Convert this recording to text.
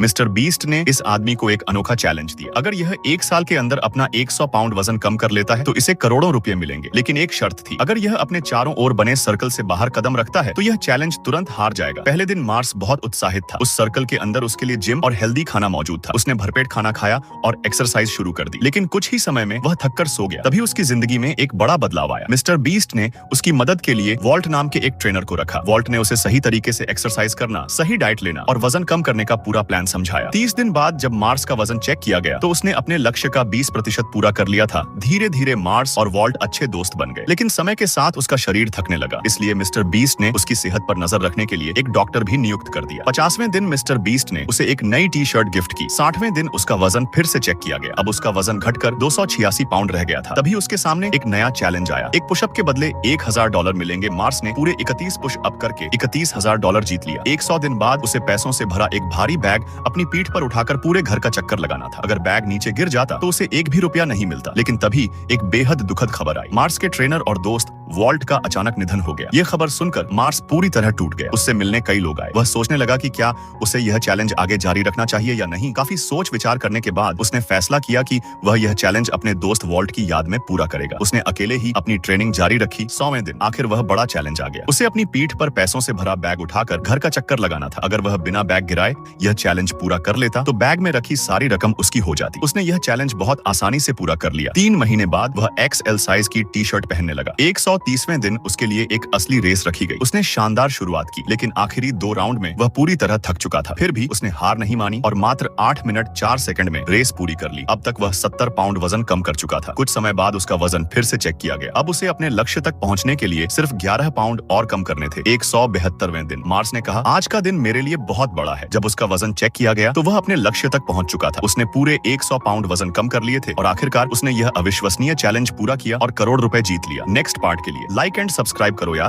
Mister beast ने इस आदमी को एक अनोखा चैलेंज दिया। अगर यह 1 साल के अंदर अपना 100 पाउंड वजन कम कर लेता है तो इसे करोड़ों रुपए मिलेंगे, लेकिन एक शर्त थी, अगर यह अपने चारों ओर बने सर्कल से बाहर कदम रखता है तो यह चैलेंज तुरंत हार जाएगा। पहले दिन मार्स बहुत उत्साहित था। उस सर्कल के अंदर उसके लिए जिम और हेल्दी खाना मौजूद था। उसने भरपेट खाना खाया और एक्सरसाइज शुरू कर दी, लेकिन कुछ ही समय में वह थककर सो गया। तभी उसकी जिंदगी में एक बड़ा बदलाव आया। मिस्टर बीस्ट ने उसकी मदद के लिए वॉल्ट नाम के एक ट्रेनर को रखा। वॉल्ट ने उसे सही तरीके से एक्सरसाइज करना, सही डाइट लेना और वजन कम करने का पूरा प्लान समझाया। 30 दिन बाद जब मार्स का वजन चेक किया गया तो उसने अपने लक्ष्य का 20% पूरा कर लिया था। धीरे धीरे मार्स और वॉल्ट अच्छे दोस्त बन गए, लेकिन समय के साथ उसका शरीर थकने लगा। इसलिए मिस्टर बीस्ट ने उसकी सेहत पर नजर रखने के लिए एक डॉक्टर भी नियुक्त कर दिया। 50वें दिन मिस्टर बीस्ट ने उसे एक नई टी शर्ट गिफ्ट की। 60वें दिन उसका वजन फिर से चेक किया गया। अब उसका वजन घटकर 286 पाउंड रह गया था। तभी उसके सामने एक नया चैलेंज आया। एक पुशअप के बदले $1000 मिलेंगे। मार्स ने पूरे 31 पुशअप करके $31000 जीत लिया। 100 दिन बाद उसे पैसों से भरा एक भारी बैग अपनी पीठ पर उठाकर पूरे घर का चक्कर लगाना था। अगर बैग नीचे गिर जाता तो उसे एक भी रुपया नहीं मिलता। लेकिन तभी एक बेहद दुखद खबर आई। मार्स के ट्रेनर और दोस्त वॉल्ट का अचानक निधन हो गया। यह खबर सुनकर मार्स पूरी तरह टूट गया। उससे मिलने कई लोग आए। वह सोचने लगा कि क्या उसे यह चैलेंज आगे जारी रखना चाहिए या नहीं। काफी सोच विचार करने के बाद उसने फैसला किया कि वह यह चैलेंज अपने दोस्त वॉल्ट की याद में पूरा करेगा। उसने अकेले ही अपनी ट्रेनिंग जारी रखी। 100वें दिन आखिर वह बड़ा चैलेंज आ गया। उसे अपनी पीठ पर पैसों से भरा बैग उठाकर घर का चक्कर लगाना था। अगर वह बिना बैग गिराए यह चैलेंज पूरा कर लेता तो बैग में रखी सारी रकम उसकी हो जाती। उसने यह चैलेंज बहुत आसानी से पूरा कर लिया। 3 महीने बाद वह XL साइज की टी शर्ट पहनने लगा। 130वें दिन उसके लिए एक असली रेस रखी गई। उसने शानदार शुरुआत की, लेकिन आखिरी 2 राउंड में वह पूरी तरह थक चुका था। फिर भी उसने हार नहीं मानी और मात्र 8 मिनट 4 सेकंड में रेस पूरी कर ली। अब तक वह 70 पाउंड वजन कम कर चुका था। कुछ समय बाद उसका वजन फिर से चेक किया गया। अब उसे अपने लक्ष्य तक पहुंचने के लिए सिर्फ 11 पाउंड और कम करने थे। 172वें दिन मार्स ने कहा, आज का दिन मेरे लिए बहुत बड़ा है। जब उसका वजन चेक किया गया तो वह अपने लक्ष्य तक पहुंच चुका था। उसने पूरे 100 पाउंड वजन कम कर लिए थे और आखिरकार उसने यह अविश्वसनीय चैलेंज पूरा किया और करोड़ रुपए जीत लिया। नेक्स्ट पार्ट के लिए लाइक एंड सब्सक्राइब करो यार।